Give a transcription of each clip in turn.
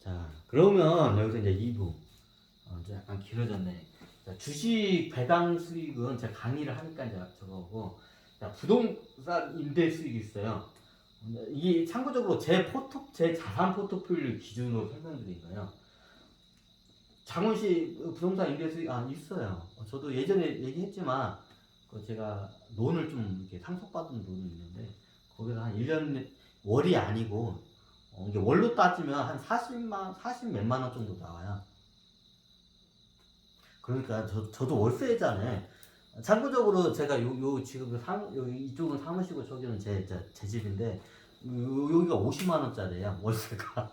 자, 그러면 여기서 이제 2부. 이제 약간 길어졌네. 자, 주식 배당 수익은 제가 강의를 하니까 이제 저거고, 자, 부동산 임대 수익이 있어요. 이게 참고적으로 제 자산 포트폴리오 기준으로 설명드린 거예요. 장원시 부동산 임대 수익 있어요. 저도 예전에 얘기했지만 제가 론을 좀 이렇게 상속받은 론이 있는데 거기서 한 1년 월이 아니고 이게 월로 따지면 한 40 몇만 원 정도 나와요. 그러니까 저도 월세잖아요. 참고적으로 제가 요 지금 이쪽은 사무실이고 저기는 제 집인데 여기가 50만 원짜리예요 월세가.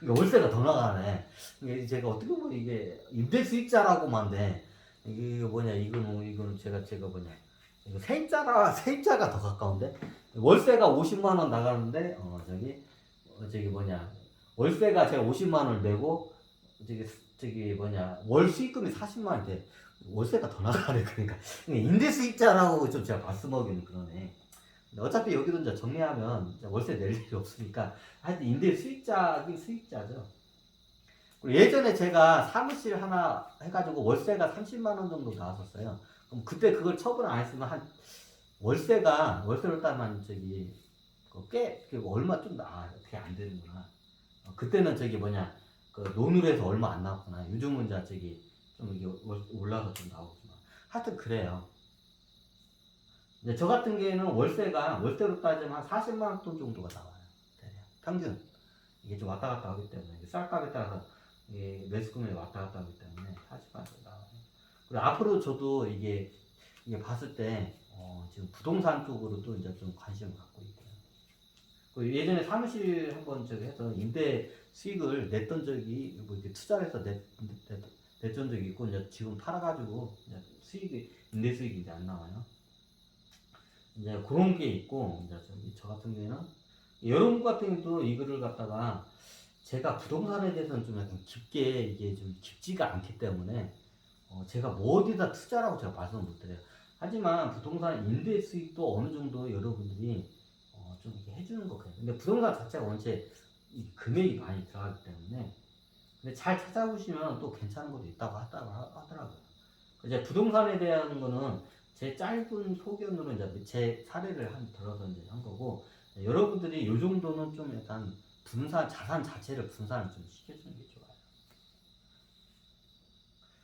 그러니까 월세가 더 나가네. 이게 제가 어떻게 보면 이게 임대 수익자라고만 돼. 이게 뭐냐 이거는 제가 뭐냐 이거 세입자가 더 가까운데 월세가 50만 원 나가는데 저기 뭐냐 월세가 제가 50만 원을 내고 저기 뭐냐 월 수익금이 40만 원 돼. 월세가 더 나가네. 그러니까 임대 수익자라고 좀 제가 말씀하기는 그러네. 어차피 여기도 이제 정리하면 이제 월세 낼 일이 없으니까 하여튼 임대 수익자긴 수익자죠. 그리고 예전에 제가 사무실 하나 해가지고 월세가 30만 원 정도 나왔었어요. 그럼 그때 그걸 처분 안 했으면 한 월세로 따면 저기 얼마 좀 그게 안 되는구나. 그때는 저기 뭐냐 그 논으로 해서 얼마 안 나왔구나. 요즘은 이제 저기 좀 이게 올라서 좀 나오지만 하여튼 그래요. 근데 저 같은 경우에는 월세로 따지면 한 40만 원 돈 정도가 나와요. 평균. 이게 좀 왔다 갔다 하기 때문에 쌀값에 따라서 이게 매수금액이 왔다 갔다 하기 때문에 40만 원 정도 나와요. 그리고 앞으로 저도 이게 봤을 때 지금 부동산 쪽으로도 이제 좀 관심을 갖고 있고요. 그리고 예전에 사무실 한번 저기 해서 임대 수익을 냈던 적이 뭐 이렇게 투자를 해서 냈던 적이 있고 이제 지금 팔아가지고 이제 임대 수익이 이제 안 나와요. 이제 그런 게 있고 이제 저 같은 경우에는 여러분 같은 경우도 이거를 갖다가 제가 부동산에 대해서는 좀 약간 깊게 이게 좀 깊지가 않기 때문에 제가 뭐 어디다 투자라고 제가 말씀을 못 드려요. 하지만 부동산 임대 수익도 어느 정도 여러분들이 좀 이렇게 해주는 것 같아요. 근데 부동산 자체가 원체 이 금액이 많이 들어가기 때문에 근데 잘 찾아보시면 또 괜찮은 것도 있다고 하더라고요. 이제 부동산에 대한 거는 제 짧은 소견으로 이제 제 사례를 들어서 이제 한 거고 여러분들이 요 정도는 좀 약간 자산 자체를 분산을 좀 시켜주는 게 좋아요.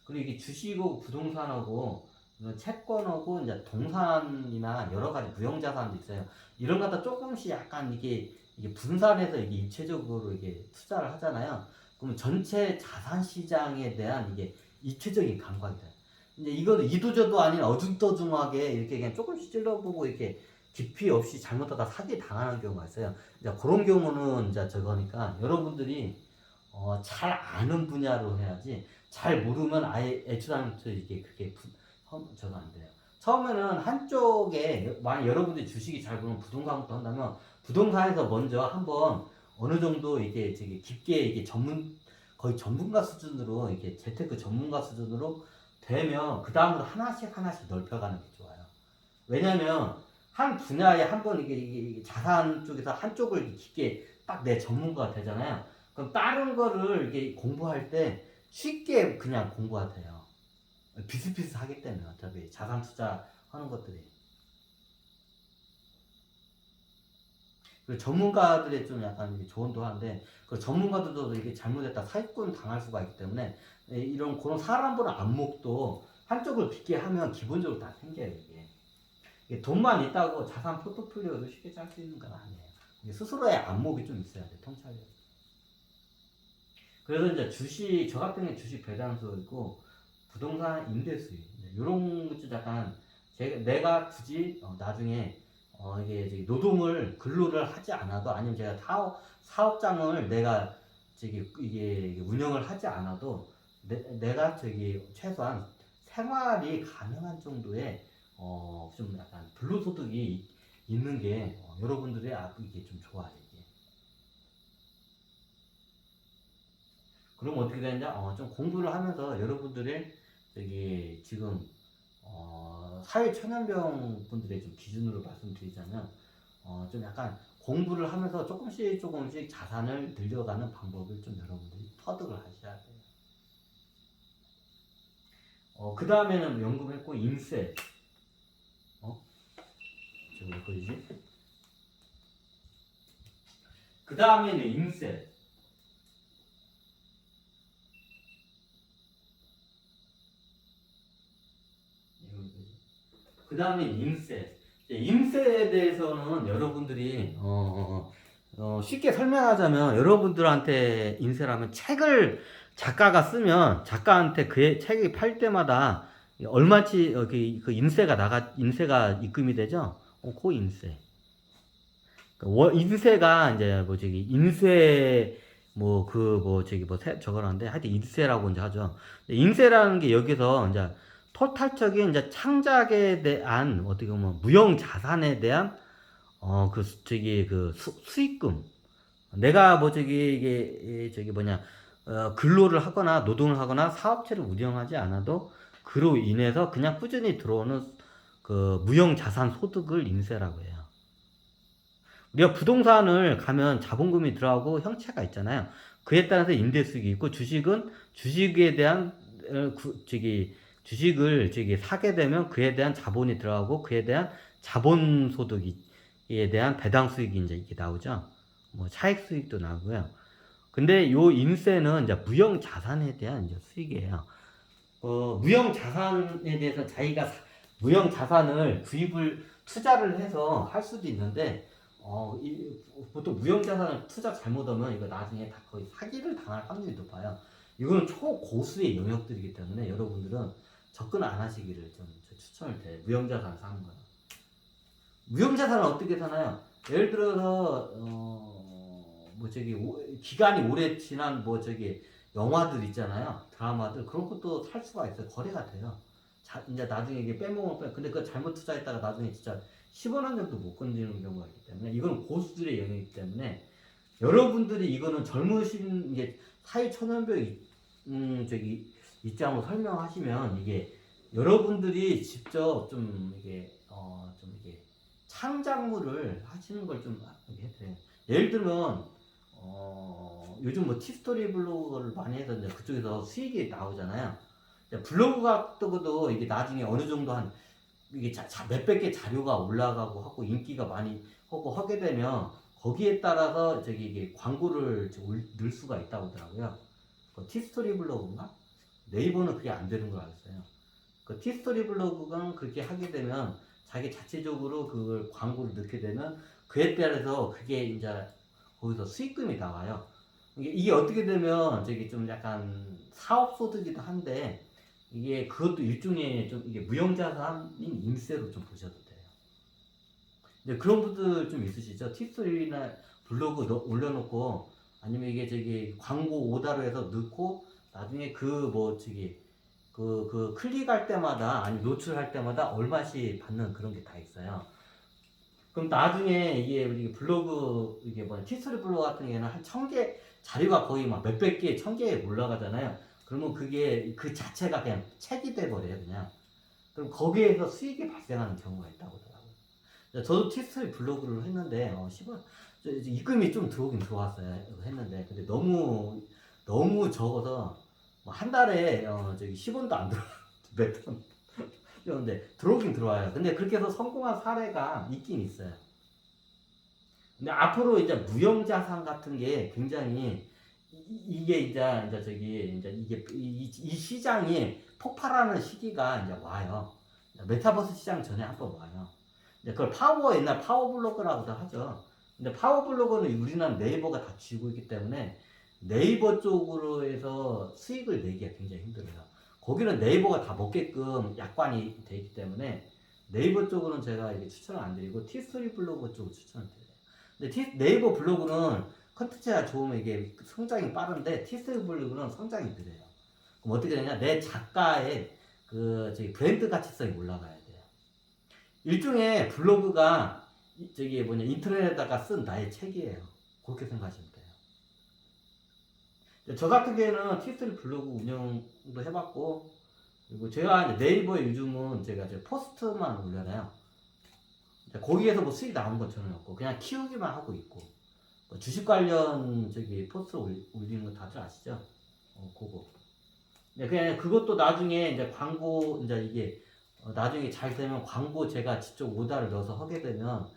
그리고 이게 주식하고 부동산하고 채권하고 이제 동산이나 여러 가지 무형자산도 있어요. 이런 것도 조금씩 약간 이게 분산해서 이게 입체적으로 이게 투자를 하잖아요. 그러면 전체 자산 시장에 대한 이게 입체적인 감각이 돼요. 이제 이거는 이도저도 아닌 어중떠중하게 이렇게 그냥 조금씩 찔러보고 이렇게 깊이 없이 잘못하다 사기 당하는 경우가 있어요. 이제 그런 경우는 이제 저거니까 여러분들이 잘 아는 분야로 해야지 잘 모르면 아예 애초부터 이게 그렇게 저거 안 돼요. 처음에는 한쪽에 만약 여러분들이 주식이 잘 모르면 부동산부터 한다면 부동산에서 먼저 한번 어느 정도 이게 되게 깊게 이게 거의 전문가 수준으로 이게 재테크 전문가 수준으로 되면 그 다음으로 하나씩 넓혀가는 게 좋아요. 왜냐하면 한 분야에 한번 이게 자산 쪽에서 한쪽을 깊게 딱 내 전문가가 되잖아요. 그럼 다른 거를 이게 공부할 때 쉽게 그냥 공부가 돼요. 비슷비슷하기 때문에 어차피 자산 투자하는 것들이. 그리고 전문가들의 좀 약간 조언도 하는데 그 전문가들도 이게 잘못했다 사기꾼 당할 수가 있기 때문에 이런 그런 사람 보는 안목도 한쪽을 깊게 하면 기본적으로 다 생겨요. 이게 돈만 있다고 자산 포트폴리오도 쉽게 짤 수 있는 건 아니에요. 스스로의 안목이 좀 있어야 돼, 통찰력. 그래서 이제 저 같은 경우는 주식 배당수 있고, 부동산 임대 수익, 이런 것도 약간, 내가 굳이, 나중에, 이게 노동을, 근로를 하지 않아도, 아니면 제가 사업장을 내가, 이게 운영을 하지 않아도, 내가 최소한 생활이 가능한 정도의, 좀 약간 근로소득이 있는 게, 여러분들의 이게 좀 좋아요. 그럼 어떻게 되냐? 좀 공부를 하면서 여러분들의 지금 사회 천연병 분들의 좀 기준으로 말씀드리자면 좀 약간 공부를 하면서 조금씩 조금씩 자산을 늘려가는 방법을 좀 여러분들이 터득을 하셔야 돼요. 그 다음에는 연금했고 인세. 지금 몇 거지? 그 다음에는 인세. 그 다음에 인세. 인세에 대해서는 여러분들이 쉽게 설명하자면, 여러분들한테 인세라면 책을 작가가 쓰면 작가한테 그 책이 팔 때마다 얼마치 그 인세가 입금이 되죠. 그 인세. 인세가 이제 뭐 저기 인쇄 저거라는데 하여튼 인세라고 이제 하죠. 인세라는 게 여기서 이제 토탈적인 이제 창작에 대한 어떻게 보면 무형 자산에 대한 수익금. 내가 근로를 하거나 노동을 하거나 사업체를 운영하지 않아도 그로 인해서 그냥 꾸준히 들어오는 그 무형 자산 소득을 인세라고 해요. 우리가 부동산을 가면 자본금이 들어가고 형체가 있잖아요. 그에 따라서 임대 수익이 있고, 주식은 주식에 대한 주식을 사게 되면 그에 대한 자본이 들어가고, 그에 대한 자본 소득에 대한 배당 수익이 이제 이게 나오죠. 뭐 차익 수익도 나고요. 근데 요 인세는 이제 무형 자산에 대한 이제 수익이에요. 무형 자산에 대해서 자기가 무형 자산을 투자를 해서 할 수도 있는데, 보통 무형 자산을 투자 잘못하면 이거 나중에 다 거의 사기를 당할 확률이 높아요. 이거는 초고수의 영역들이기 때문에 여러분들은 접근 안 하시기를 좀 추천을 드려요. 무형 자산 사는 거는. 무형 자산은 어떻게 사나요? 예를 들어서 기간이 오래 지난 영화들 있잖아요. 드라마들, 그런 것도 살 수가 있어요. 거래가 돼요. 이제 나중에 이게 근데 그거 잘못 투자했다가 나중에 진짜 10원 한 점도 못 건지는 경우가 있기 때문에, 이건 고수들의 영역이기 때문에 여러분들이 이거는 젊으신 사회초년별 입장으로 설명하시면, 이게 여러분들이 직접 이게 창작물을 하시는 걸 좀 해드려요. 예를 들면 요즘 티스토리 블로그를 많이 해서 이제 그쪽에서 수익이 나오잖아요. 블로그 같은 이게 나중에 어느 정도 이게 몇백 개 자료가 올라가고 하고 인기가 많이 하고 하게 되면, 거기에 따라서 이게 광고를 넣을 수가 있다고 하더라고요. 그 티스토리 블로그인가? 네이버는 그게 안 되는 걸 알았어요. 그 티스토리 블로그가 그렇게 하게 되면 자기 자체적으로 그걸 광고를 넣게 되면 그에 따라서 그게 이제 거기서 수익금이 나와요. 이게 어떻게 되면 좀 약간 사업 소득이기도 한데, 이게 그것도 일종의 이게 무형자산인 인세로 좀 보셔도 돼요. 근데 그런 분들 좀 있으시죠? 티스토리나 블로그 올려놓고, 아니면 이게 광고 오다로 해서 넣고, 나중에 클릭할 때마다, 아니 노출할 때마다 얼마씩 받는 그런 게 다 있어요. 그럼 나중에 이게 블로그, 티스토리 블로그 같은 경우에는 한 1000개 자료가 거의 막 몇백 개, 1000개에 올라가잖아요. 그러면 그게 그 자체가 그냥 책이 돼버려요, 그냥. 그럼 거기에서 수익이 발생하는 경우가 있다고 하더라고요. 저도 티스토리 블로그를 했는데, 10원, 입금이 좀 들어오긴 들어왔어요. 했는데, 근데 너무 적어서, 한 달에, 10원도 안 들어와요. 몇 번. 근데 들어오긴 들어와요. 근데 그렇게 해서 성공한 사례가 있긴 있어요. 근데 앞으로 이제 무형자산 같은 게 굉장히 이게 이 시장이 폭발하는 시기가 이제 와요. 메타버스 시장 전에 한번 와요. 그걸 옛날 파워블로그라고도 하죠. 근데 파워블로그는 우리나라 네이버가 다 쥐고 있기 때문에 네이버 쪽으로 해서 수익을 내기가 굉장히 힘들어요. 거기는 네이버가 다 먹게끔 약관이 돼 있기 때문에 네이버 쪽으로는 제가 추천을 안 드리고 티스토리 블로그 쪽을 추천을 드려요. 근데 네이버 블로그는 컨텐츠가 좋으면 이게 성장이 빠른데, 티스토리 블로그는 성장이 느려요. 그럼 어떻게 되냐? 내 작가의 브랜드 가치성이 올라가야 돼요. 일종의 블로그가 인터넷에다가 쓴 나의 책이에요. 그렇게 생각하시면 돼요. 저 같은 경우에는 티스토리 블로그 운영도 해봤고, 그리고 제가 네이버에 요즘은 제가 포스트만 올려놔요. 거기에서 뭐 수익 나오는 것처럼 없고 그냥 키우기만 하고 있고 뭐 주식 관련 저기 포스트 올리는 거 다들 아시죠? 그거. 네, 그냥 그것도 나중에 이제 광고 이제 이게 나중에 잘 되면 광고 제가 직접 오다를 넣어서 하게 되면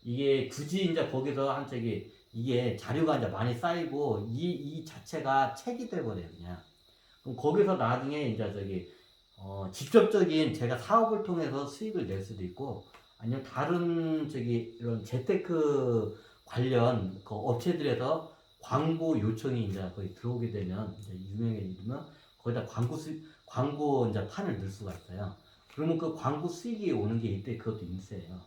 이게 굳이 이제 거기서 한 저기 이게 자료가 이제 많이 쌓이고 이 자체가 책이 돼버려요 그냥. 그럼 거기서 나중에 이제 저기 직접적인 제가 사업을 통해서 수익을 낼 수도 있고 아니면 다른 저기 이런 재테크 관련 그 업체들에서 광고 요청이 이제 거의 들어오게 되면 이제 유명해지면 거기다 광고 이제 판을 넣을 수가 있어요. 그러면 그 광고 수익이 오는 게 이때 그것도 인세예요.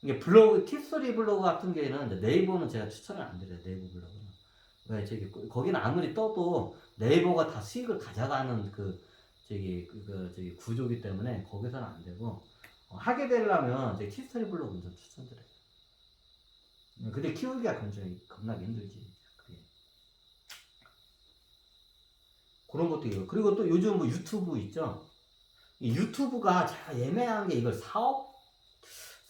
이게 블로그 팁스토리 블로그 같은 경우에는 이제 네이버는 제가 추천을 안 드려요. 네이버 블로그는 왜 저기 거기는 아무리 떠도 네이버가 다 수익을 가져가는 저기 구조기 때문에 거기서는 안 되고 하게 되려면 이제 팁스토리 블로그는 좀 추천드려요. 근데 키우기가 굉장히 겁나게 힘들지. 그게. 그런 것도 있고 그리고 또 요즘 뭐 유튜브 있죠. 이 유튜브가 제가 애매한 게 이걸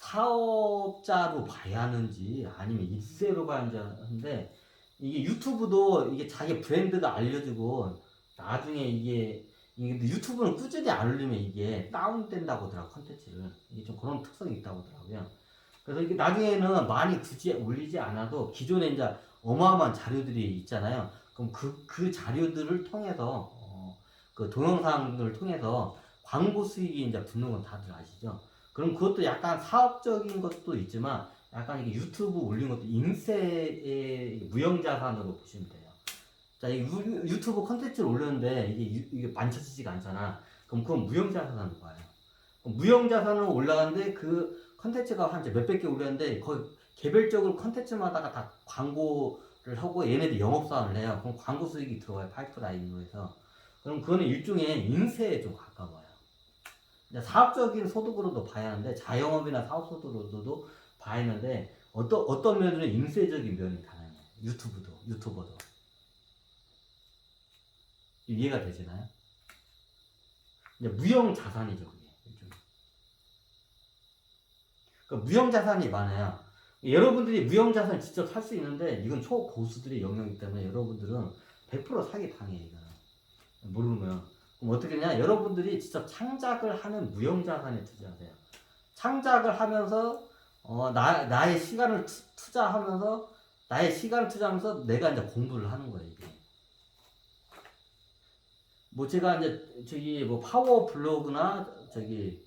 사업자로 봐야 하는지 아니면 일세로 봐야 하는데 이게 유튜브도 이게 자기 브랜드가 알려지고 나중에 이게 유튜브는 꾸준히 안 올리면 이게 다운된다고 하더라고 컨텐츠를. 이게 좀 그런 특성이 있다고 하더라고요. 그래서 이게 나중에는 많이 굳이 올리지 않아도 기존에 이제 어마어마한 자료들이 있잖아요. 그럼 그 자료들을 통해서 그 동영상을 통해서 광고 수익이 이제 붙는 건 다들 아시죠? 그럼 그것도 약간 사업적인 것도 있지만 약간 이게 유튜브 올린 것도 인세의 무형자산으로 보시면 돼요. 자, 이 유튜브 컨텐츠를 올렸는데 이게 만쳐지지가 않잖아. 그럼 그건 무형자산으로 봐요. 무형자산으로 올라가는데 그 컨텐츠가 한 몇백 개 올렸는데 거의 개별적으로 컨텐츠마다가 다 광고를 하고 얘네들 영업사원을 해요. 그럼 광고 수익이 들어가요. 파이프라인으로 해서. 그럼 그거는 일종의 인세에 좀 가까워요. 사업적인 소득으로도 봐야 하는데 자영업이나 사업소득으로도 봐야 하는데 어떤 면으로는 인세적인 면이 다양해요. 유튜버도 이해가 되시나요? 이제 무형 자산이죠 그게. 그러니까 무형 자산이 많아요. 여러분들이 무형 자산을 직접 살 수 있는데 이건 초고수들의 영역이기 때문에 여러분들은 100% 사기 당해요. 이거는 모르면. 그럼 어떻게 되냐? 여러분들이 직접 창작을 하는 무형 자산에 투자하세요. 창작을 하면서 나의 시간을 투자하면서 내가 이제 공부를 하는 거예요 이게. 뭐 제가 이제 저기 뭐 파워 블로그나 저기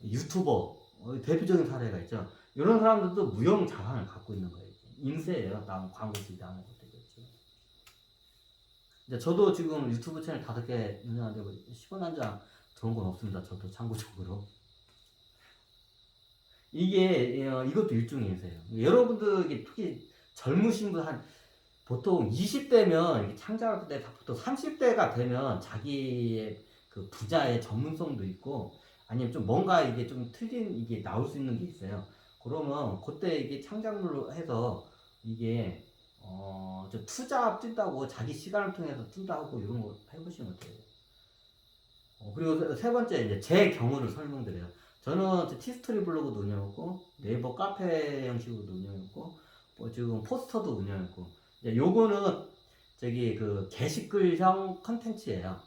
유튜버 대표적인 사례가 있죠. 이런 사람들도 무형 자산을 갖고 있는 거예요. 인세예요. 나온 광고 수익 나오는 것도 있겠죠. 이제 저도 지금 유튜브 채널 5개 운영하는데 10원 한 장 들어온 건 없습니다. 저도 참고적으로. 이게 이것도 일종의 인세예요. 여러분들 특히 젊으신 분 보통 20대면 창작할 때 보통 30대가 되면 자기의 그 부자의 전문성도 있고 아니면 좀 뭔가 이게 좀 틀린 이게 나올 수 있는 게 있어요. 그러면 그때 이게 창작물로 해서 이게 좀 투자 뛴다고 자기 시간을 통해서 뛴다고 이런 거 해보시면 돼요. 그리고 세 번째 이제 제 경우를 설명드려요. 저는 티스토리 블로그도 운영했고 네이버 카페 형식으로도 운영했고 뭐 지금 포스터도 운영했고 요거는 저기 그 게시글형 컨텐츠예요.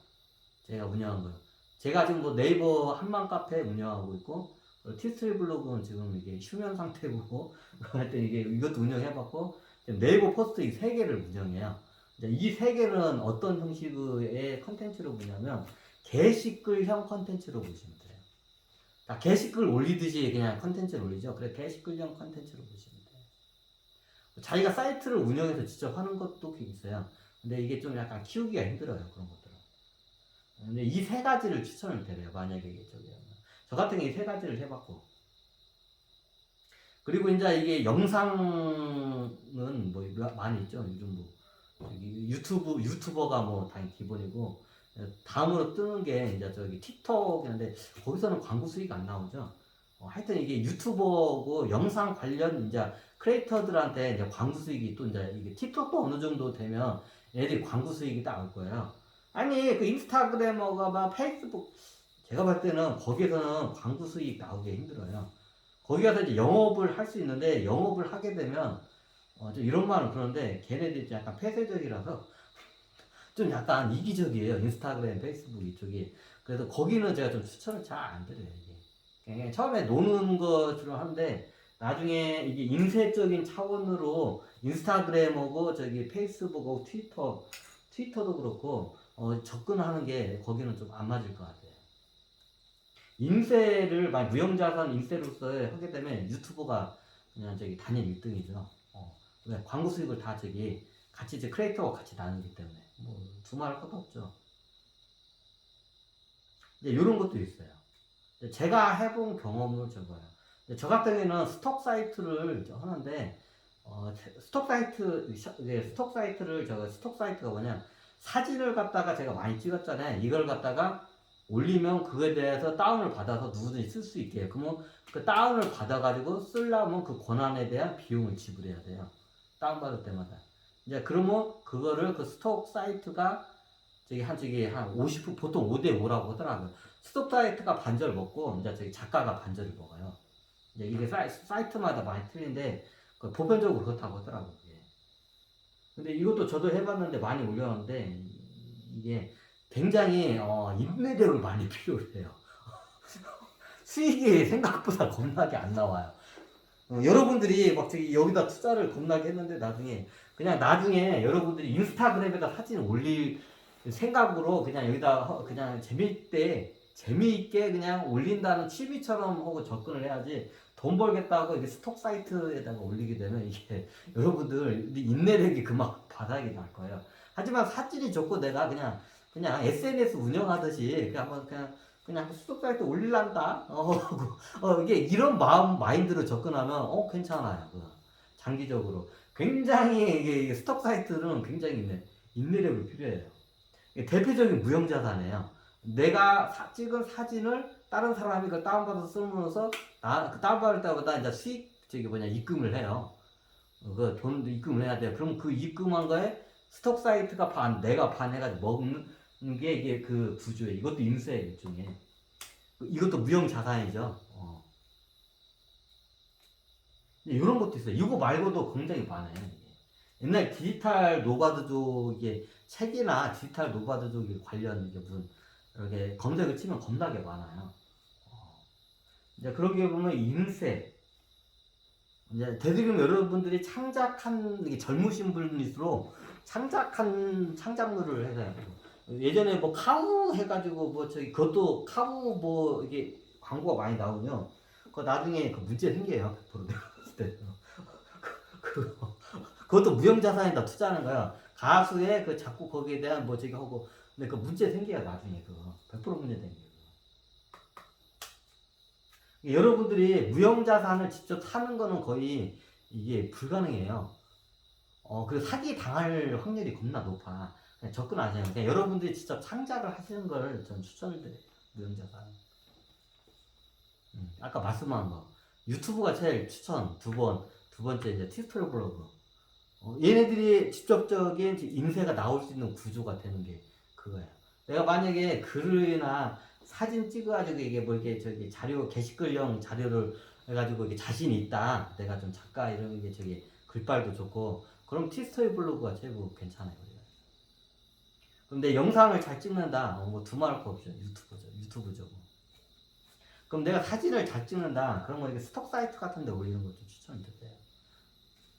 제가 운영한 거요. 제가 지금 뭐 네이버 한만 카페 운영하고 있고 티스토리 블로그는 지금 이게 휴면 상태고 하여튼 이게 이것도 운영해봤고 네이버 포스트 이 3개를 운영해요. 이 3개는 어떤 형식의 컨텐츠로 보냐면 게시글형 컨텐츠로 보시면 돼요. 게시글 올리듯이 그냥 컨텐츠를 올리죠. 그래 게시글형 컨텐츠로 보시면 돼요. 자기가 사이트를 운영해서 직접 하는 것도 있어요. 근데 이게 좀 약간 키우기가 힘들어요. 그런 것들은. 근데 이 3가지를 추천을 드려요. 만약에 저 같은 경우에 3가지를 해봤고. 그리고 이제 이게 영상은 뭐 많이 있죠. 요즘 뭐 유튜버가 뭐 당연히 기본이고 다음으로 뜨는 게 이제 저기 틱톡인데 거기서는 광고 수익 안 나오죠. 하여튼 이게 유튜버고 영상 관련 이제 크리에이터들한테 이제 광고 수익이 또 이제 이게 틱톡도 어느 정도 되면 애들이 광고 수익이 나올 거예요. 아니 그 인스타그래머가 막 페이스북 제가 봤을 때는 거기에서는 광고 수익 나오기 힘들어요. 거기 가서 이제 영업을 할 수 있는데 영업을 하게 되면 좀 이런 말은 그런데 걔네들이 약간 폐쇄적이라서 좀 약간 이기적이에요. 인스타그램, 페이스북 이쪽이. 그래서 거기는 제가 좀 추천을 잘 안 드려요. 이게 그냥 처음에 노는 것으로 하는데 나중에 이게 인쇄적인 차원으로 인스타그램하고 저기 페이스북하고 트위터도 그렇고 접근하는 게 거기는 좀 안 맞을 것 같아요. 인쇄를 만 무형자산 인쇄로서 하게 되면 유튜버가 그냥 저기 단일 1등이죠. 왜 광고 수익을 다 저기 같이 이제 크리에이터와 같이 나누기 때문에 뭐 두말할 것도 없죠. 이제 이런 것도 있어요. 제가 해본 경험을 적어요. 저 같은 경우에는 스톡 사이트를 하는데 스톡 사이트를 스톡 사이트가 뭐냐 사진을 갖다가 제가 많이 찍었잖아요. 이걸 갖다가 올리면 그거에 대해서 다운을 받아서 누구든지 쓸 수 있게 해요. 그러면 그 다운을 받아가지고 쓰려면 그 권한에 대한 비용을 지불해야 돼요. 다운받을 때마다. 이제 그러면 그거를 그 스톡 사이트가 저기 한 50% 보통 5대 5라고 하더라고요. 스톡 사이트가 반절 먹고 이제 저기 작가가 반절을 먹어요. 이제 이게 사이트마다 많이 틀린데 보편적으로 그렇다고 하더라고요. 근데 이것도 저도 해봤는데 많이 올렸는데 이게 굉장히 인내력을 많이 필요해요. 수익이 생각보다 겁나게 안 나와요. 여러분들이 막 저기 여기다 투자를 겁나게 했는데 나중에 여러분들이 인스타그램에다 사진 올릴 생각으로 그냥 여기다 그냥 재미있게 그냥 올린다는 취미처럼 하고 접근을 해야지 돈 벌겠다고 이게 스톡 사이트에다가 올리게 되면 이게 여러분들 인내력이 그만 바닥이 날 거예요. 하지만 사진이 좋고 내가 그냥 SNS 운영하듯이 그냥 스톡 사이트 올릴란다. 이게 이런 마인드로 접근하면 괜찮아요. 장기적으로 굉장히 이게 스톡 사이트는 굉장히 인내력이 필요해요. 대표적인 무형자산이에요. 내가 찍은 사진을 다른 사람이 그걸 다운받아서 쓰면서 그 다운받을 때마다 이제 입금을 해요. 그 돈도 입금을 해야 돼요. 그럼 그 입금한 거에 스톡 사이트가 반, 내가 반 해가지고 먹는 게 이게 그 구조예요. 이것도 인수예요, 일종의. 이것도 무형자산이죠. 이런 것도 있어요. 이거 말고도 굉장히 많아요. 옛날 디지털 노마드족 이게 책이나 디지털 노마드족 관련 이게 무슨 이렇게 검색을 치면 겁나게 많아요. 이제 그런 게 보면 인쇄 이제 대부분 여러분들이 창작한 이게 젊으신 분일수록 창작한 창작물을 해서 예전에 뭐 카우 해가지고 뭐 저기 그것도 카우 뭐 이게 광고가 많이 나오면 그 나중에 그 문제 생겨요. 100% 내가 봤을 때. 그것도 무형자산에다 투자하는 거야. 가수의 그 작곡 거기에 대한 뭐 저기 하고 근데 그 문제 생겨요 나중에 그거 100% 문제 생겨요. 여러분들이 무형자산을 직접 사는 거는 거의 이게 불가능해요. 그 사기 당할 확률이 겁나 높아. 그냥 접근하세요. 그냥 여러분들이 직접 창작을 하시는 걸 전 추천을 드려요. 무형자산. 아까 말씀한 거. 유튜브가 제일 추천. 두 번째 이제 티스토리 블로그. 얘네들이 직접적인 인쇄가 나올 수 있는 구조가 되는 게 그거야. 내가 만약에 글이나 사진 찍어가지고 이게 뭐 이렇게 저기 게시글형 자료를 해가지고 이게 자신이 있다. 내가 좀 작가 이런 게 저기 글빨도 좋고 그럼 티스토리 블로그가 제일 괜찮아요. 근데 영상을 잘 찍는다. 뭐 두말할 거 없죠. 유튜브죠. 그럼 내가 사진을 잘 찍는다. 그런 거 이렇게 스톡 사이트 같은 데 올리는 거 좀 추천드려요.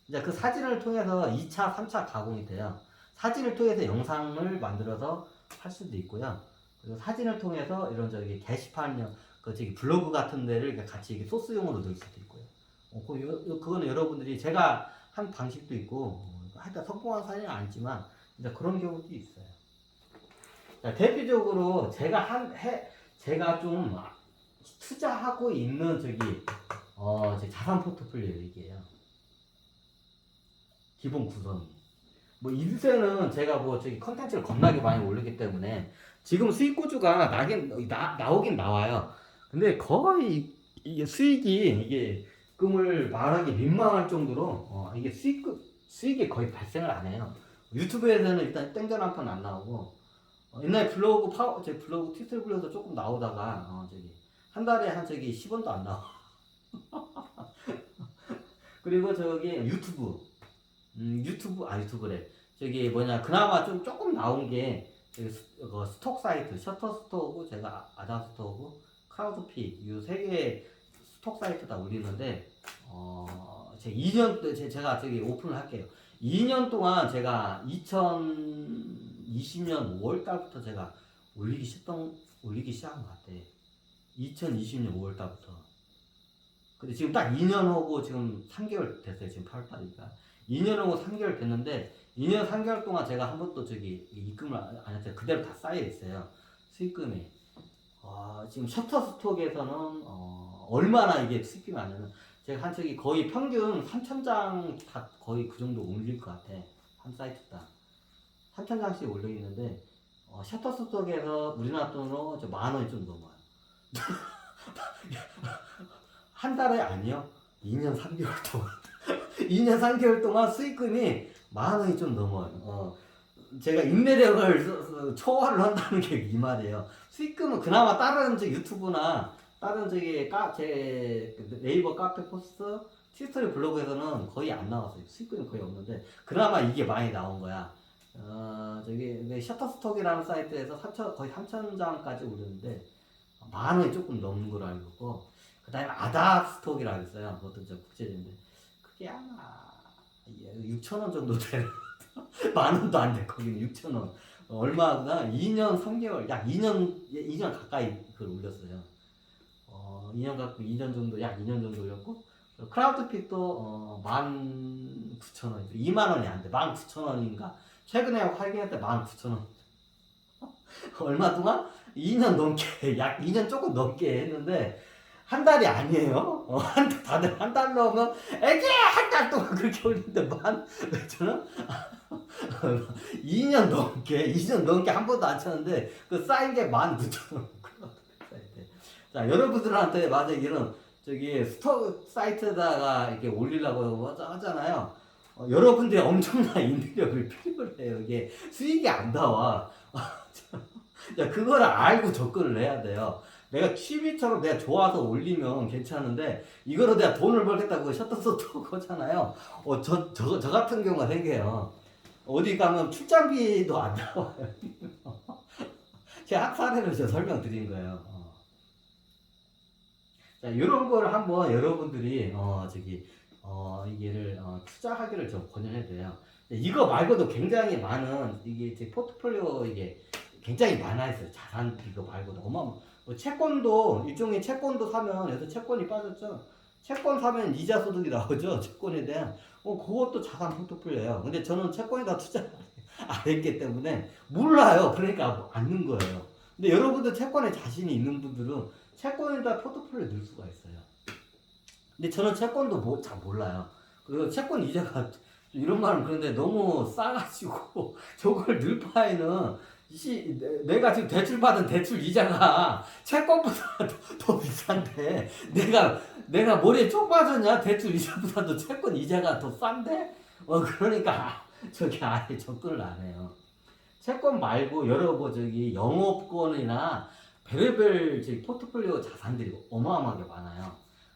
이제 그 사진을 통해서 2차, 3차 가공이 돼요. 사진을 통해서 영상을 만들어서 할 수도 있고요. 그리고 사진을 통해서 이런 저기 게시판형, 블로그 같은 데를 같이 이렇게 소스용으로 넣을 수도 있고요. 그거는 여러분들이 제가 한 방식도 있고, 하여튼 성공한 사진은 아니지만, 이제 그런 경우도 있어요. 자, 대표적으로 제가 좀 투자하고 있는 제 자산 포트폴리오 얘기예요. 기본 구성이. 뭐 인쇄는 제가 뭐 컨텐츠를 겁나게 많이 올리기 때문에 지금 수익 구조가 나오긴 나와요. 근데 거의 이게 수익이 금을 말하기 민망할 정도로 이게 수익이 거의 발생을 안 해요. 유튜브에서는 일단 땡전 한 편 안 나오고 옛날 제 블로그 티스토리 블로그에서 조금 나오다가 한 달에 10원도 안 나와. 그리고 저기 유튜브래. 저기 뭐냐 그나마 좀 조금 나온 게 저기 스톡 사이트 셔터스톡하고 제가 아다스톡하고 크라우드피 이 세 개 스톡 사이트 다 올리는데 제 2년 제가 저기 오픈을 할게요. 2년 동안 제가 2020년 5월 달부터 제가 올리기 시작한 것 같아. 2020년 5월 달부터. 근데 지금 딱 2년 하고 지금 3개월 됐어요. 지금 8월 달이니까. 2년 하고 3개월 됐는데 2년 3개월 동안 제가 한 번도 저기 입금을 안 했어요. 그대로 다 쌓여 있어요. 수익금이. 지금 셔터스톡에서는 얼마나 이게 수익금이 안 되면 제가 한 저기 거의 평균 3,000장 다 거의 그 정도 올릴 것 같아. 한 사이트당 3,000장씩 올려 있는데 셔터스톡에서 우리나라 돈으로 10,000원이 좀 넘어요. 한 달에 아니요. 2년 3개월 동안 2년 3개월 동안 수익금이 10,000원이 좀 넘어요. 제가 인내력을 초월을 한다는 게 이 말이에요. 수익금은 그나마 다른 유튜브나 다른 제 네이버 카페 포스트 티스토리 블로그에서는 거의 안 나왔어요. 수익금이 거의 없는데 그나마 이게 많이 나온 거야. 저기 셔터스톡이라는 사이트에서 거의 3,000장까지 올렸는데 10,000원이 조금 넘는 걸로 알고 있고 그 다음에 아다스톡이라고 있어요. 그것도 저 국제인데 그게 아마 6,000원 정도 되는 10,000원도 안 돼. 거기는 6,000원. 얼마나 2년 3개월 약 2년 가까이 그걸 올렸어요. 2년 정도 약 2년 정도 올렸고 크라우드픽도 19,000원 20,000원이 안 돼. 19,000원인가 최근에 확인할 때 19,000원. 얼마 동안 2년 넘게 약 2년 조금 넘게 했는데 한 달이 아니에요. 다들 한 달 넘으면 애기 한 달 동안 그렇게 올리는데 저는 2년 넘게 한 번도 안 쳤는데 그 쌓인 게 19,000원. 자, 여러분들한테 만약 이런 저기 스톡 사이트에다가 이렇게 올리려고 하잖아요. 여러분들이 엄청난 인내력을 필요로 해요. 이게 수익이 안 나와. 자, 그거를 알고 접근을 해야 돼요. 내가 취미처럼 내가 좋아서 올리면 괜찮은데 이거로 내가 돈을 벌겠다고 셔터스톡 하잖아요. 저 같은 경우가 생겨요. 어디 가면 출장비도 안 나와요. 제 학사례를 제가 설명드린 거예요. 자, 이런 거를 한번 여러분들이 이게를 투자하기를 좀 권유해야 돼요. 이거 말고도 굉장히 많은 이게 제 포트폴리오 이게 굉장히 많아 있어요. 자산 이거 말고도 채권도 일종의 채권도 사면 여기서 채권이 빠졌죠. 채권 사면 이자 소득이 나오죠. 채권에 대한 그것도 자산 포트폴리오예요. 근데 저는 채권에다 투자 안 했기 때문에 몰라요. 그러니까 안 넣은 거예요. 근데 여러분들 채권에 자신이 있는 분들은 채권에다 포트폴리오 넣을 수가 있어요. 근데 저는 채권도 잘 몰라요. 그리고 채권 이자가 이런 말은 그런데 너무 싸가지고 저걸 넣을 바에는 내가 지금 대출받은 대출 이자가 채권보다 더 비싼데 내가 머리에 쪽 빠졌냐? 대출 이자보다도 채권 이자가 더 싼데? 그러니까 저기 아예 접근을 안 해요. 채권 말고 여러 영업권이나 별의별 포트폴리오 자산들이 어마어마하게 많아요.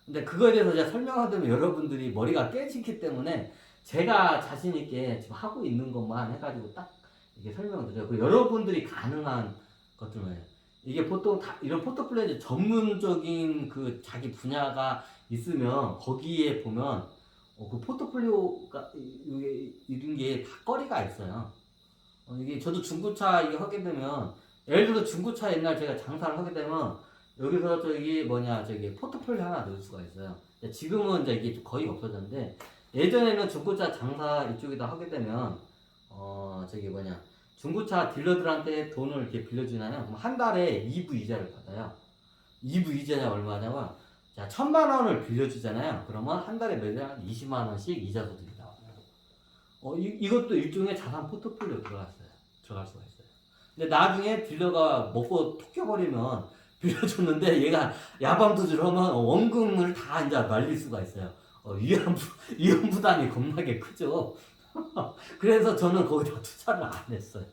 근데 그거에 대해서 제가 설명하면 여러분들이 머리가 깨지기 때문에 제가 자신 있게 지금 하고 있는 것만 해가지고 딱 이게 설명을 드려요. 그 여러분들이 가능한 것들은 이게 보통 다 이런 포트폴리오 전문적인 그 자기 분야가 있으면 거기에 보면 그 포트폴리오가 이런 게 다 거리가 있어요. 이게 저도 중고차 이게 하게 되면 예를 들어 중고차 옛날 제가 장사를 하게 되면 여기서 포트폴리오 하나 넣을 수가 있어요. 지금은 이제 이게 거의 없어졌는데 예전에는 중고차 장사 이쪽에다 하게 되면 중고차 딜러들한테 돈을 이렇게 빌려주나요? 그럼 한 달에 2부 이자를 받아요. 2부 이자냐 얼마냐면 자 1,000만 원을 빌려주잖아요. 그러면 한 달에 매달 20만 원씩 이자 소득이 나와요. 이것도 일종의 자산 포트폴리오 들어갈 수가 있어요. 근데 나중에 딜러가 먹고 톡 껴버리면 빌려줬는데 얘가 야밤도주를 하면 원금을 다 이제 말릴 수가 있어요. 위험 부담이 겁나게 크죠. 그래서 저는 거기다 투자를 안 했어요.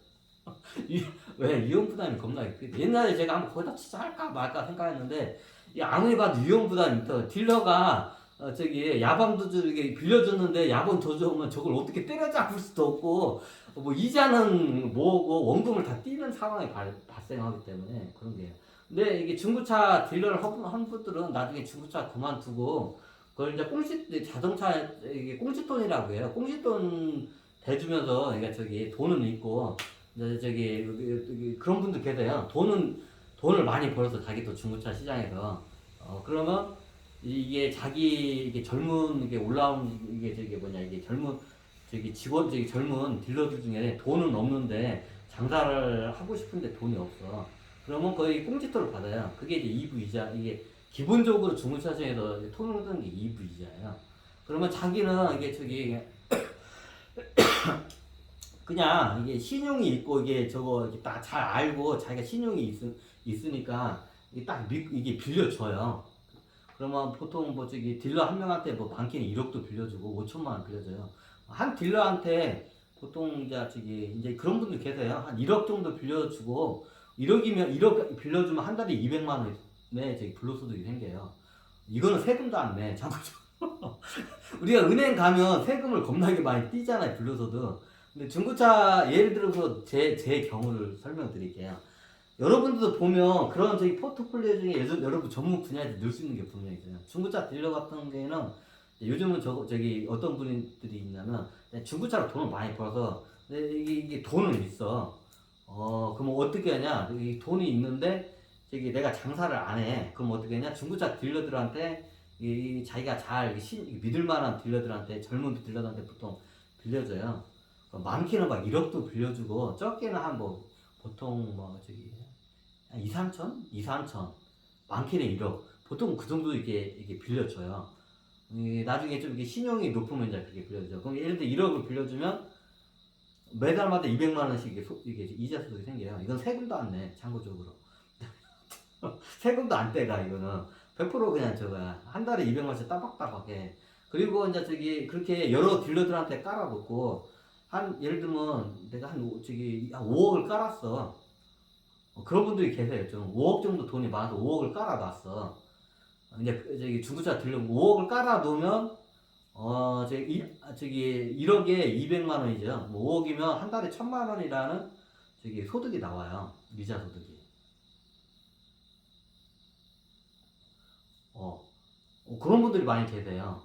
왜 위험 부담이 겁나게 크대. 옛날에 제가 한번 거기다 진짜 할까 말까 생각했는데 이 아무리 봐도 위험 부담이 있더. 딜러가 저기 야밤 도주 이게 빌려줬는데 야밤 도주하면 저걸 어떻게 때려잡을 수도 없고 뭐 이자는 뭐고 원금을 다 띄는 상황이 발생하기 때문에 그런 게요. 근데 이게 중고차 딜러를 한 분들은 나중에 중고차 그만두고 그걸 이제 자동차 이게 꽁시돈이라고 해요. 꽁시돈 대주면서 그러니까 저기 돈은 있고 이제 저기 여기 그런 분들 계세요. 돈을 많이 벌어서 자기 또 중고차 시장에서 그러면 이게 자기 이게 젊은 이게 올라온 이게 저기 뭐냐 이게 젊은 저기 직원 저기 젊은 딜러들 중에 돈은 없는데 장사를 하고 싶은데 돈이 없어. 그러면 거의 꽁지토를 받아요. 그게 이제 2부 이자 이게 기본적으로 중고차 시장에서 통용을 드는 게 2부 이자예요. 그러면 자기는 이게 저기 그냥 이게 신용이 있고 이게 저거 딱 잘 알고 자기가 신용이 있으니까 이게 딱 이게 빌려줘요. 그러면 보통 뭐 저기 딜러 한 명한테 뭐 많게는 1억도 빌려주고 5천만 원 빌려줘요. 한 딜러한테 보통 이제 그런 분들 계세요. 한 1억 정도 빌려주고 1억 빌려주면 한 달에 200만 원에 저기 불로소득이 생겨요. 이거는 세금도 안 내. 참고적으로. 우리가 은행 가면 세금을 겁나게 많이 떼잖아요. 불로소득. 근데 중고차 예를 들어서 제 경우를 설명드릴게요. 여러분들도 보면 그런 저기 포트폴리오 중에 여러분 전문 분야에서 넣을 수 있는 게 분명히 있어요. 중고차 딜러 같은 경우에는 요즘은 저기 어떤 분들이 있냐면 중고차로 돈을 많이 벌어서 이게 돈은 있어. 그럼 어떻게 하냐? 이 돈이 있는데 저기 내가 장사를 안 해. 그럼 어떻게 하냐? 중고차 딜러들한테 자기가 잘 믿을 만한 딜러들한테 젊은 딜러들한테 보통 빌려줘요. 많게는 막 1억도 빌려주고 적게는 한 뭐 보통 뭐 저기 한 2, 3천? 2, 3천. 많게는 1억. 보통 그 정도 이게 빌려줘요. 나중에 좀 이게 신용이 높으면 이제 그렇게 빌려줘. 그럼 예를 들어 1억을 빌려주면 매달마다 200만 원씩 이게 이자 소득이 생겨요. 이건 세금도 안 내. 참고적으로. 세금도 안 떼가 이거는 100% 그냥 저거야. 한 달에 200만 원씩 따박따박해. 그리고 이제 저기 그렇게 여러 딜러들한테 깔아놓고 한 예를 들면 내가 한 5억을 깔았어. 그런 분들이 계세요. 좀 5억 정도 돈이 많아서 5억을 깔아놨어. 이제 저기 중고차 딜러 5억을 깔아놓으면 저기 1억에 200만 원이죠. 뭐 5억이면 한 달에 1000만 원이라는 저기 소득이 나와요. 이자 소득이. 그런 분들이 많이 계세요.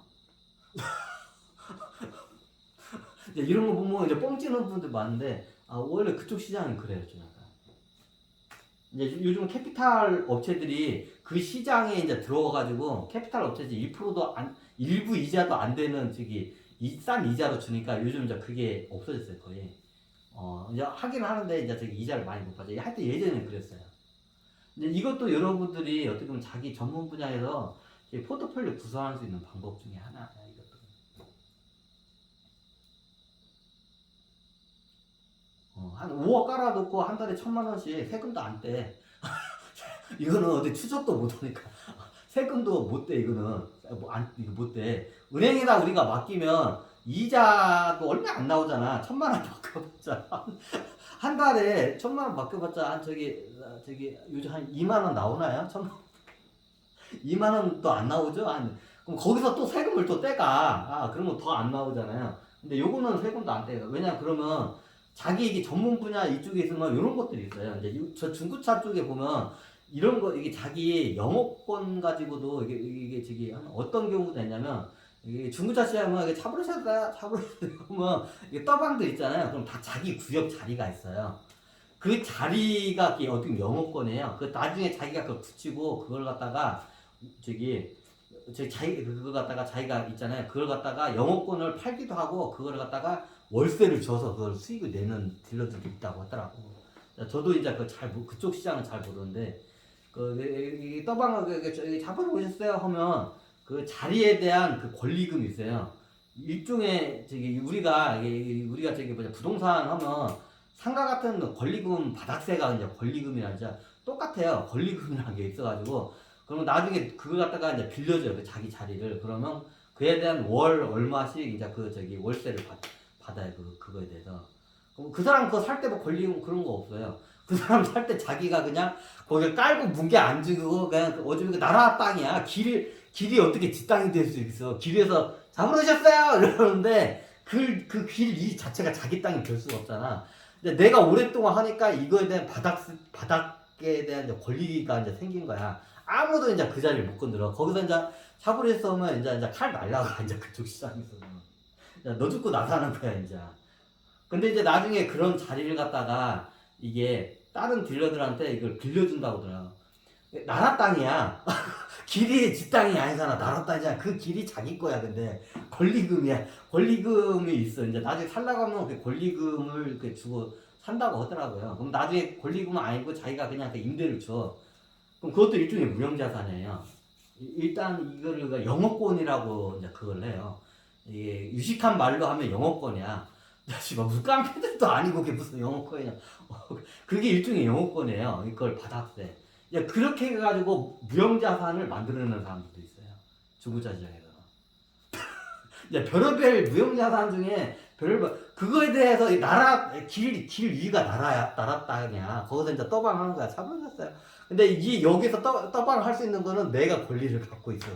이제 이런 거 보면 이제 뻥찌는 분들 많은데 원래 그쪽 시장은 그래요. 좀 약간. 이제 요즘 캐피탈 업체들이 그 시장에 이제 들어와가지고 캐피탈 업체들이 1%도 일부 이자도 안 되는 저기 싼 이자로 주니까 요즘 이제 그게 없어졌어요 거의. 이제 하긴 하는데 이제 저기 이자를 많이 못 받죠. 하여튼 예전에는 그랬어요. 근데 이것도 여러분들이 어떻게 보면 자기 전문 분야에서 포트폴리오 구성할 수 있는 방법 중에 하나예요. 이것도. 한 5억 깔아놓고 한 달에 1000만 원씩 세금도 안 떼. 이거는 어디 추적도 못 하니까 세금도 못 떼. 이거는 이거 못 떼. 은행에다 우리가 맡기면 이자도 얼마 안 나오잖아. 1000만 원 맡겨봤자 한 달에 1000만 원 맡겨봤자 한 저기 요즘 한 2만 원 나오나요? 2만 원도 안 나오죠? 그럼 거기서 또 세금을 또 떼가. 그러면 더 안 나오잖아요. 근데 요거는 세금도 안 떼가. 왜냐 그러면 자기 이게 전문 분야 이쪽에 있으면 이런 것들이 있어요. 이제 저 중고차 쪽에 보면 이런 거 이게 자기 영업권 가지고도 이게 저기 어떤 경우도 있냐면 이게 중고차 시장은 이게 차버리셨다 보면 이게 떠방들 있잖아요. 그럼 다 자기 구역 자리가 있어요. 그 자리가 어떻게 보면 영업권이에요. 그 나중에 자기가 그걸 붙이고 그걸 갖다가 그걸 갖다가 자기가 있잖아요. 그걸 갖다가 영업권을 팔기도 하고 그걸 갖다가 월세를 줘서 그걸 수익을 내는 딜러들도 있다고 하더라고. 저도 이제 그쪽 시장은 잘 모르는데 떠방을 잡아보셨어요 하면 그 자리에 대한 그 권리금이 있어요. 일종의 우리가 저기 부동산 하면 상가 같은 권리금 바닥세가 이제 권리금이랑 이제 똑같아요. 권리금이라는 게 있어가지고 그러면 나중에 그걸 갖다가 이제 빌려줘요. 자기 자리를. 그러면 그에 대한 월 얼마씩 이제 월세를 받아요. 그거에 대해서. 그 사람 그거 살 때 뭐 권리금 그런 거 없어요. 그 사람 살 때 자기가 그냥 거기 깔고 뭉개 안 주고 그냥 어차피 나라 땅이야. 길이 어떻게 지 땅이 될 수 있어. 길에서 잘못하셨어요 이러는데 그 길 자체가 자기 땅이 될 수가 없잖아. 근데 내가 오랫동안 하니까 이거에 대한 바닥에 대한 이제 권리가 이제 생긴 거야. 아무도 이제 그 자리를 못 건드려. 거기서 이제 사고리 싸우면 이제 칼 날라가 이제 그쪽 시장에서는. 너 죽고 나 사는 거야 이제. 근데 이제 나중에 그런 자리를 갖다가 이게 다른 딜러들한테 이걸 빌려준다고 하더라고. 나라 땅이야. 길이 지 땅이 아니잖아. 나라 땅이잖아. 그 길이 자기 거야. 근데 권리금이야. 권리금이 있어. 이제 나중에 살라고 하면 그 권리금을 이렇게 주고 산다고 하더라고요. 그럼 나중에 권리금은 아니고 자기가 그냥 그 임대를 줘. 그럼 그것도 일종의 무형자산이에요. 일단 이거를 영업권이라고 이제 그걸 해요. 이게 유식한 말로 하면 영업권이야. 씨발 무슨 깡패들도 아니고 그게 무슨 영업권이냐. 그게 일종의 영업권이에요. 이걸 받았대. 그렇게 해가지고 무형자산을 만들어내는 사람들도 있어요. 중고차 시장에서. 별의별 무형자산 중에 별의별 그거에 대해서 길 위가 나라 땅이야. 거기서 이제 떠방하는 거야. 참으셨어요. 근데 여기서 떠방을 할 수 있는 거는 내가 권리를 갖고 있어.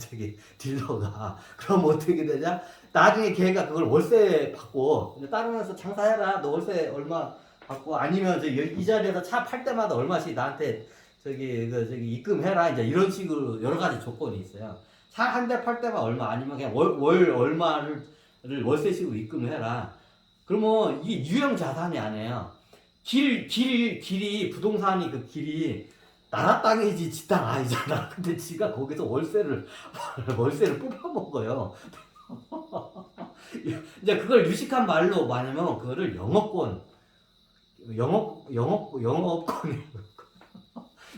저기 딜러가. 그럼 어떻게 되냐? 나중에 걔가 그걸 월세 받고 따르면서 장사해라. 너 월세 얼마 받고 아니면 이 자리에서 차 팔 때마다 얼마씩 나한테 저기 입금해라. 이제 이런 식으로 여러 가지 조건이 있어요. 차 한 대 팔 때만 얼마 아니면 그냥 월 얼마를 월세식으로 입금해라. 그러면 이게 유형 자산이 아니에요. 길이 부동산이 그 길이 나라 땅이지 지 땅 아니잖아. 근데 지가 거기서 월세를 뽑아 먹어요. 이제 그걸 유식한 말로 말하면 그거를 영업권이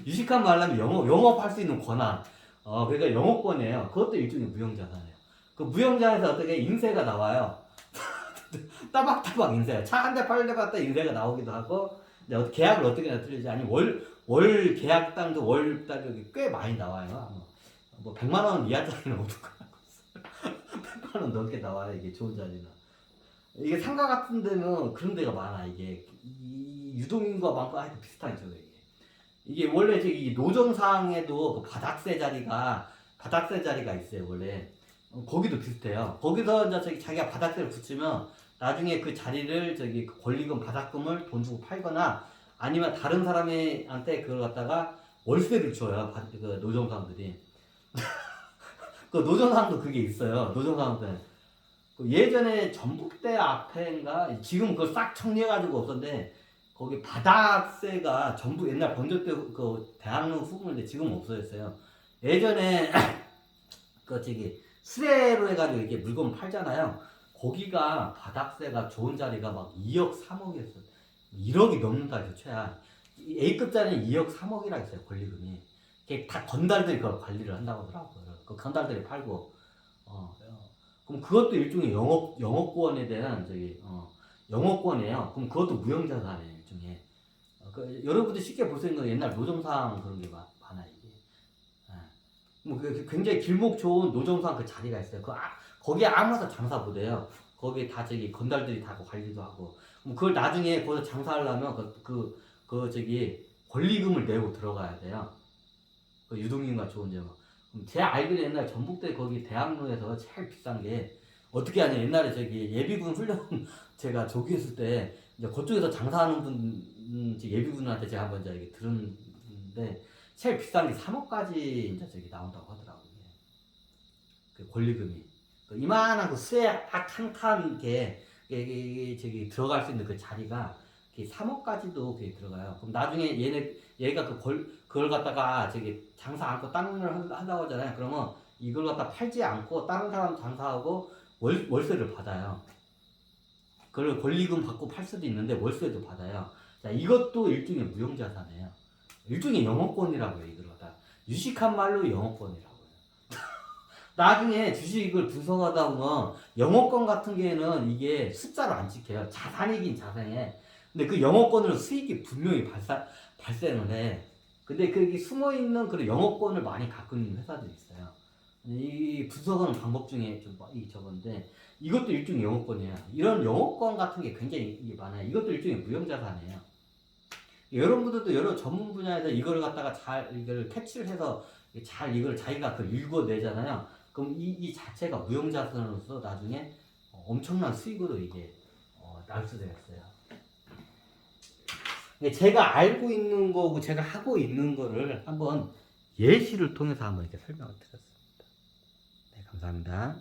유식한 말로 하면 영업할 수 있는 권한. 그러니까 영업권이에요. 그것도 일종의 무형자산이에요. 그 무형자산에서 어떻게 인세가 나와요. 따박따박 인세야. 차 한 대 팔려봤다 인세가 나오기도 하고, 계약을 어떻게 틀리지? 아니, 월 계약 땅도 월 가격이 꽤 많이 나와요. 뭐 100만 원 이하짜리는 없을 거야. 100만 원 넘게 나와요. 이게 좋은 자리는. 이게 상가 같은 데는 그런 데가 많아. 이게 유동인과 많고 하여튼 비슷하죠. 이게 원래 저기 노점상에도 그 바닥세 자리가 있어요. 원래 거기도 비슷해요. 거기서 이제 자기가 바닥세를 붙이면 나중에 그 자리를 그 권리금 바닥금을 돈 주고 팔거나 아니면 다른 사람한테 그걸 갖다가 월세를 줘요. 그 노점상들이. 그 노점상도 그게 있어요. 노점상들. 예전에 전북대 앞에인가 지금 그걸 싹 정리해가지고 없었는데 거기 바닥세가 전부 옛날 번조 때 그 대학로 후문인데 지금 없어졌어요. 예전에 수레로 해가지고 이렇게 물건 팔잖아요. 거기가 바닥세가 좋은 자리가 막 2억 3억이었어. 1억이 넘는다 해서 최하. A급 자리는 2억 3억이라 했어요. 권리금이. 그게 다 건달들이 그걸 관리를 한다고 하더라고요. 그 건달들이 팔고. 그럼 그것도 일종의 영업권에 대한 영업권이에요. 그럼 그것도 무형자산이에요. 일종의. 여러분들 쉽게 볼 수 있는 건 옛날 노점상 그런 게 많아 이게. 뭐 굉장히 길목 좋은 노점상 그 자리가 있어요. 거기에 아무나 장사 못해요. 거기에 다 건달들이 다 관리도 하고. 그럼 그걸 나중에 거기서 장사하려면 권리금을 내고 들어가야 돼요. 그 유동인과 좋은 점. 제 알기로 옛날 전북대 거기 대학로에서 제일 비싼 게 어떻게 하냐. 옛날에 예비군 훈련 제가 조기했을 때 이제 그쪽에서 장사하는 분 예비군한테 제가 한번 이제 들었는데 제일 비싼 게 3억까지 이제 나온다고 하더라고요. 그 권리금이 이만한 그 수에 딱 한 칸 들어갈 수 있는 그 자리가 3억까지도 들어가요. 그럼 나중에 얘가 그걸 갖다가 장사 않고 다른 걸 한다고 하잖아요. 그러면 이걸 갖다 팔지 않고 다른 사람 장사하고 월세를 받아요. 그걸 권리금 받고 팔 수도 있는데 월세도 받아요. 자, 이것도 일종의 무형자산이에요. 일종의 영업권이라고 해요. 이걸 갖다 유식한 말로 영업권이라고 해요. 나중에 주식을 분석하다 보면 영업권 같은 경우에는 이게 숫자로 안 찍혀요. 자산이긴 자산이에요. 근데 그 영업권으로 수익이 분명히 발생을 해. 근데 그 숨어있는 그런 영업권을 많이 갖고 있는 회사들이 있어요. 이 분석하는 방법 중에 저건데, 이것도 일종의 영어권이에요. 이런 영어권 같은 게 굉장히 이게 많아요. 이것도 일종의 무형자산이에요. 여러분들도 여러 전문 분야에서 이걸 갖다가 잘 이걸 캐치를 해서 잘 이걸 자기가 그 읽어내잖아요. 그럼 이 자체가 무형자산으로서 나중에 엄청난 수익으로 이게 날 수도 있어요. 제가 알고 있는 거고 제가 하고 있는 거를 한번 예시를 통해서 한번 이렇게 설명을 드렸습니다. 네, 감사합니다.